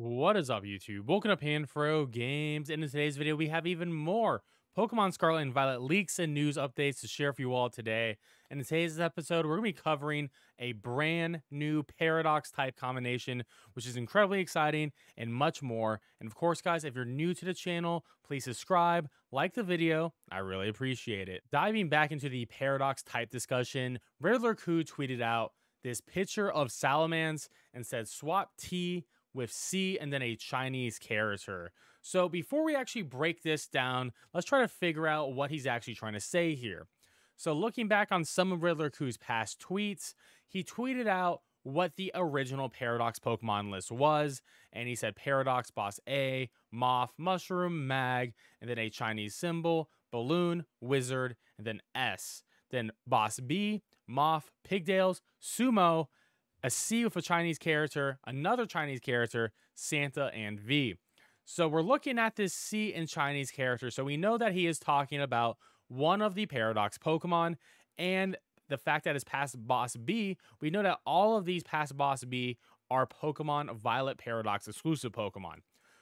What is up, YouTube? Welcome to Panfro Games. And in today's video, we have even more Pokemon Scarlet and Violet leaks and news updates to share for you all today. And in today's episode, we're going to be covering a brand new Paradox type combination, which is incredibly exciting and much more. And of course, guys, if you're new to the channel, please subscribe, like the video. I really appreciate it. Diving back into the Paradox type discussion, Riddler Koo tweeted out this picture of Salamence and said, swap T with C and then a Chinese character. So before we actually break this down, let's try to figure out what he's actually trying to say here. So looking back on some of Riddler Koo's past tweets, he tweeted out what the original Paradox Pokemon list was, and he said Paradox Boss A, Moth, Mushroom, Mag, and then a Chinese symbol, Balloon, Wizard, and then S. Then Boss B, Moth, Pigtails, Sumo, a C with a Chinese character, another Chinese character, Santa, and V. So we're looking at this C in Chinese character. So we know that he is talking about one of the Paradox Pokemon, and the fact that it's past Boss B, we know that all of these past Boss B are Pokemon Violet Paradox exclusive Pokemon.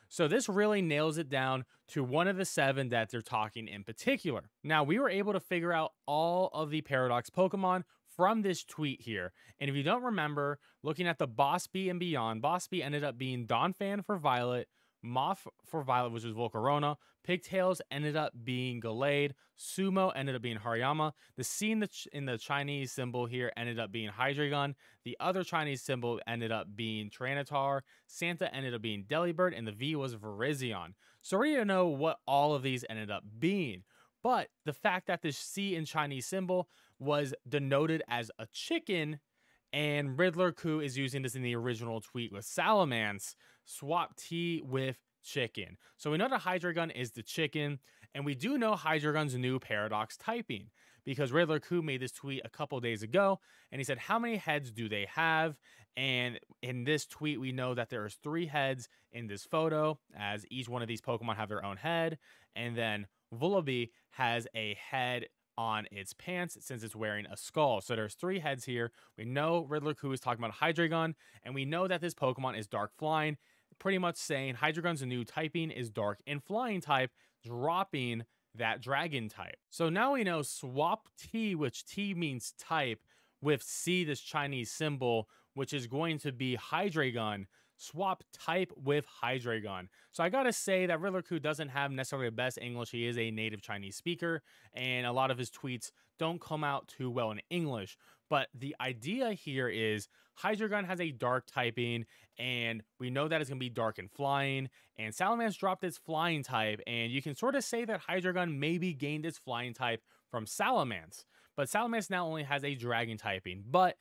So this really nails it down to one of the 7 that they're talking in particular. Now, we were able to figure out all of the Paradox Pokemon from this tweet here. And if you don't remember, looking at the Boss B and beyond, Boss B ended up being Donphan for Violet, Moth for Violet, which was Volcarona, Pigtails ended up being Gallade, Sumo ended up being Hariyama, the C in the Chinese symbol here ended up being Hydreigon, the other Chinese symbol ended up being Tyranitar, Santa ended up being Delibird, and the V was Virizion. So we already know what all of these ended up being. But the fact that this C in Chinese symbol was denoted as a chicken, and Riddler Koo is using this in the original tweet with Salamence, swap T with chicken. So we know that Hydreigon is the chicken, and we do know Hydreigon's new Paradox typing, because Riddler Koo made this tweet a couple days ago, and he said, how many heads do they have? And in this tweet, we know that there's 3 heads in this photo, as each one of these Pokemon have their own head, and then Vullaby has a head on its pants since it's wearing a skull. So there's 3 heads here. We know Riddler Koo is talking about Hydreigon, and we know that this Pokemon is Dark Flying, pretty much saying Hydreigon's new typing is Dark and Flying type, dropping that Dragon type. So now we know swap T, which T means type, with C, this Chinese symbol, which is going to be Hydreigon. Swap type with Hydreigon. So I gotta say that Riddler Koo doesn't have necessarily the best English. He is a native Chinese speaker, and a lot of his tweets don't come out too well in English. But the idea here is Hydreigon has a dark typing, and we know that it's gonna be dark and flying, and Salamence dropped its flying type, and you can sort of say that Hydreigon maybe gained its flying type from Salamence. But Salamence now only has a dragon typing, but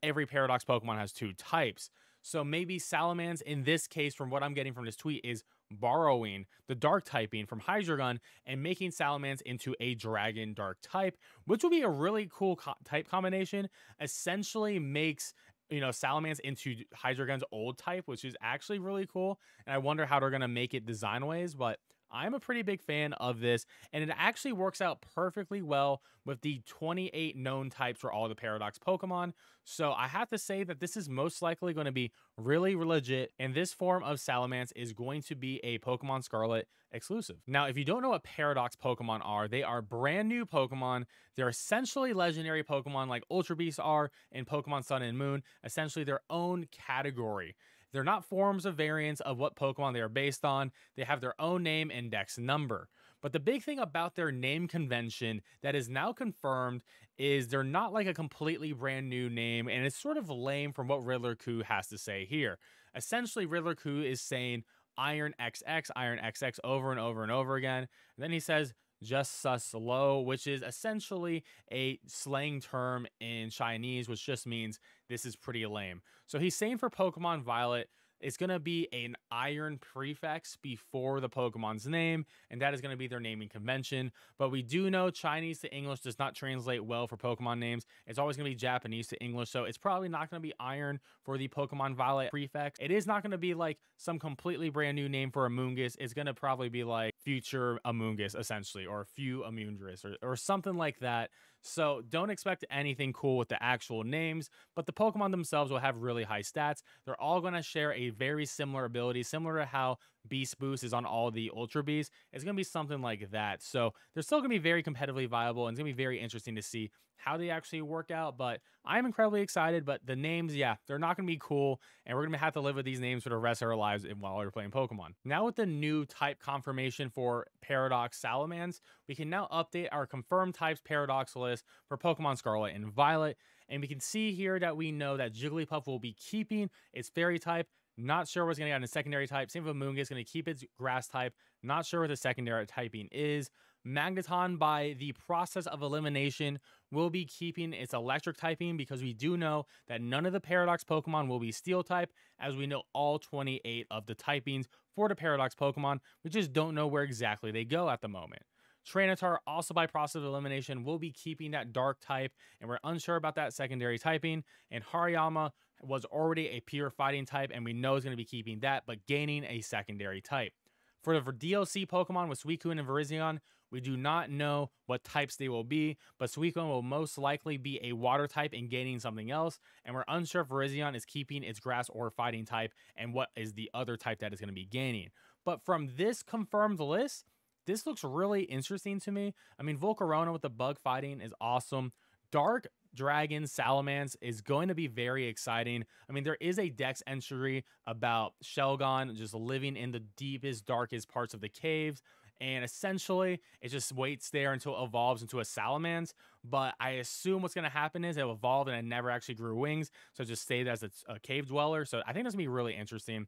every Paradox Pokemon has 2 types. So maybe Salamence, in this case, from what I'm getting from this tweet, is borrowing the dark typing from Hydreigon and making Salamence into a dragon dark type, which would be a really cool type combination. Essentially makes, Salamence into Hydreigon's old type, which is actually really cool. And I wonder how they're going to make it design-wise, but I'm a pretty big fan of this, and it actually works out perfectly well with the 28 known types for all the Paradox Pokemon. So I have to say that this is most likely going to be really legit, and this form of Salamence is going to be a Pokemon Scarlet exclusive. Now, if you don't know what Paradox Pokemon are, they are brand new Pokemon. They're essentially legendary Pokemon like Ultra Beasts are in Pokemon Sun and Moon, essentially their own category. They're not forms of variants of what Pokemon they are based on. They have their own name index number. But the big thing about their name convention that is now confirmed is they're not like a completely brand new name, and it's sort of lame from what Riddler Koo has to say here. Essentially, Riddler Koo is saying Iron XX over and over and over again. And then he says just sus low, which is essentially a slang term in Chinese, which just means this is pretty lame. So he's saying for Pokemon Violet, it's going to be an iron prefix before the Pokemon's name, and that is going to be their naming convention. But we do know Chinese to English does not translate well for Pokemon names. It's always going to be Japanese to English, so it's probably not going to be iron for the Pokemon Violet prefix. It is not going to be like some completely brand new name for Amoonguss. It's going to probably be like Future Amoonguss, essentially, or Few Amoonguss, or something like that. So don't expect anything cool with the actual names, but the Pokemon themselves will have really high stats. They're all going to share a very similar ability, similar to how Beast Boost is on all the Ultra Beasts. It's going to be something like that. So they're still going to be very competitively viable, and it's going to be very interesting to see how they actually work out. But I'm incredibly excited. But the names, yeah, they're not going to be cool, and we're going to have to live with these names for the rest of our lives while we're playing Pokemon. Now with the new type confirmation for Paradox Salamence, we can now update our confirmed types Paradox list for Pokemon Scarlet and Violet. And we can see here that we know that Jigglypuff will be keeping its fairy type. Not sure what's going to get in a secondary type. Same with Moongus, is going to keep its grass type. Not sure what the secondary typing is. Magneton, by the process of elimination, will be keeping its electric typing because we do know that none of the Paradox Pokemon will be steel type, as we know all 28 of the typings for the Paradox Pokemon. We just don't know where exactly they go at the moment. Tyranitar, also by process of elimination, will be keeping that dark type, and we're unsure about that secondary typing. And Hariyama was already a pure fighting type, and we know is going to be keeping that, but gaining a secondary type. For the DLC Pokemon with Suicune and Virizion, we do not know what types they will be, but Suicune will most likely be a water type and gaining something else, and we're unsure if Virizion is keeping its grass or fighting type, and what is the other type that is going to be gaining. But from this confirmed list, this looks really interesting to me. I mean, Volcarona with the bug fighting is awesome. Dark Dragon Salamence is going to be very exciting. I mean, there is a dex entry about Shelgon just living in the deepest, darkest parts of the caves. And essentially, it just waits there until it evolves into a Salamence. But I assume what's going to happen is it evolved and it never actually grew wings. So it just stayed as a cave dweller. So I think that's going to be really interesting.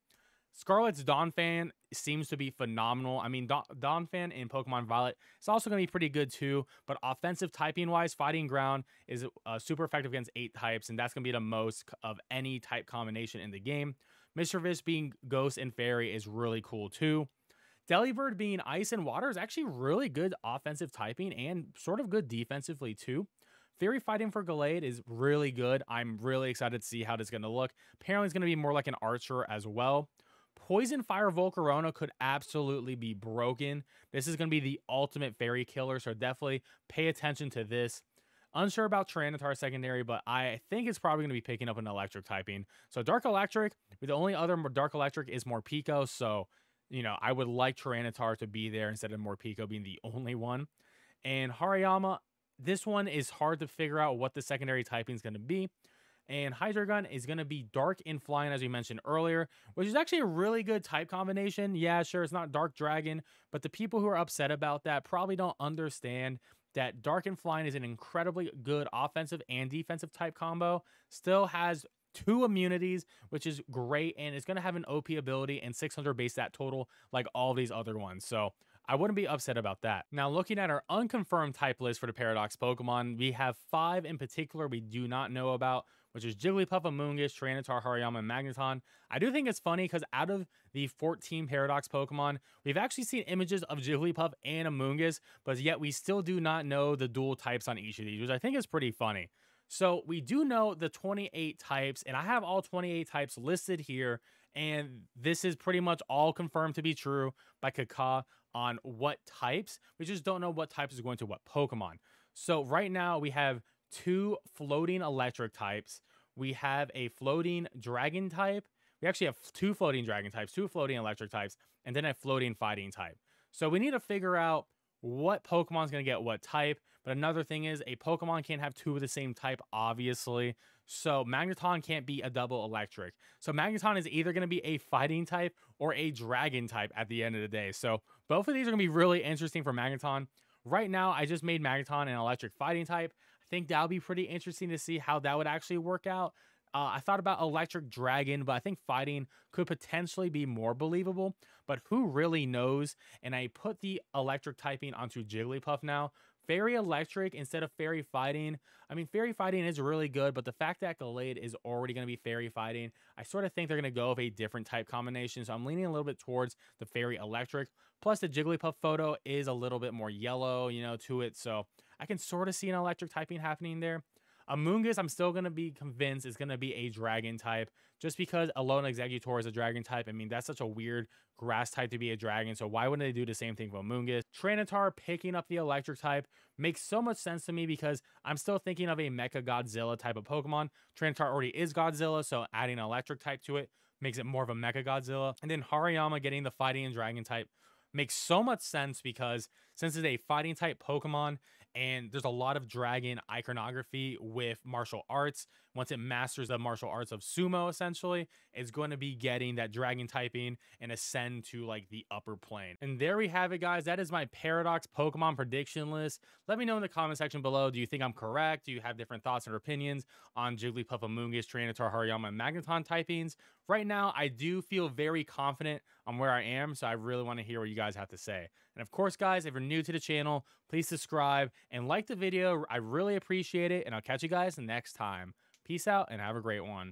Scarlet's Donphan seems to be phenomenal. I mean, Donphan in Pokemon Violet is also going to be pretty good too, but offensive typing-wise, Fighting Ground is super effective against 8 types, and that's going to be the most of any type combination in the game. Mischievous being Ghost and Fairy is really cool too. Delibird being Ice and Water is actually really good offensive typing and sort of good defensively too. Fairy Fighting for Gallade is really good. I'm really excited to see how this is going to look. Apparently, it's going to be more like an Archer as well. Poison Fire Volcarona could absolutely be broken. This is going to be the ultimate fairy killer, so definitely pay attention to this. Unsure about Tyranitar secondary, but I think it's probably going to be picking up an electric typing. So Dark Electric, the only other Dark Electric is Morpeko, so, you know, I would like Tyranitar to be there instead of Morpeko being the only one. And Hariyama, this one is hard to figure out what the secondary typing is going to be. And Hydreigon is going to be Dark and Flying, as we mentioned earlier, which is actually a really good type combination. Yeah, sure, it's not Dark Dragon, but the people who are upset about that probably don't understand that Dark and Flying is an incredibly good offensive and defensive type combo. Still has 2 immunities, which is great, and it's going to have an OP ability and 600 base stat total like all these other ones. So I wouldn't be upset about that. Now, looking at our unconfirmed type list for the Paradox Pokemon, we have 5 in particular we do not know about, which is Jigglypuff, Amoonguss, Tyranitar, Hariyama, and Magneton. I do think it's funny because out of the 14 Paradox Pokemon, we've actually seen images of Jigglypuff and Amoonguss, but yet we still do not know the dual types on each of these, which I think is pretty funny. So we do know the 28 types, and I have all 28 types listed here, and this is pretty much all confirmed to be true by Kaka on what types. We just don't know what types is going to what Pokemon. So right now we have 2 floating electric types. We have a floating dragon type. We actually have 2 floating dragon types, 2 floating electric types, and then a floating fighting type. So we need to figure out what Pokemon is going to get what type. But another thing is a Pokemon can't have 2 of the same type, obviously. So Magneton can't be a double electric. So Magneton is either going to be a fighting type or a dragon type at the end of the day. So both of these are going to be really interesting for Magneton. Right now, I just made Magneton an electric fighting type. I think that would be pretty interesting to see how that would actually work out. I thought about electric dragon, but I think fighting could potentially be more believable. But who really knows? And I put the electric typing onto Jigglypuff now. Fairy electric instead of fairy fighting. I mean, fairy fighting is really good, but the fact that Gallade is already going to be fairy fighting, I sort of think they're going to go with a different type combination. So I'm leaning a little bit towards the fairy electric. Plus, the Jigglypuff photo is a little bit more yellow, you know, to it. So I can sort of see an electric typing happening there. Amoonguss, I'm still going to be convinced is going to be a dragon type just because Alone Executor is a dragon type. I mean, that's such a weird grass type to be a dragon. So why wouldn't they do the same thing for Amoonguss? Tranitar picking up the electric type makes so much sense to me because I'm still thinking of a Mecha Godzilla type of Pokemon. Tranitar already is Godzilla, so adding an electric type to it makes it more of a Mecha Godzilla. And then Hariyama getting the fighting and dragon type makes so much sense because since it's a fighting type Pokemon and there's a lot of dragon iconography with martial arts, once it masters the martial arts of sumo, essentially, it's going to be getting that dragon typing and ascend to like the upper plane. And there we have it, guys. That is my Paradox Pokemon prediction list. Let me know in the comment section below. Do you think I'm correct? Do you have different thoughts or opinions on Jigglypuff, Amoonguss, Tranitar, Hariyama, and Magneton typings? Right now, I do feel very confident on where I am, so I really want to hear what you guys have to say. And of course, guys, if you're new to the channel, please subscribe and like the video. I really appreciate it, and I'll catch you guys next time. Peace out and have a great one.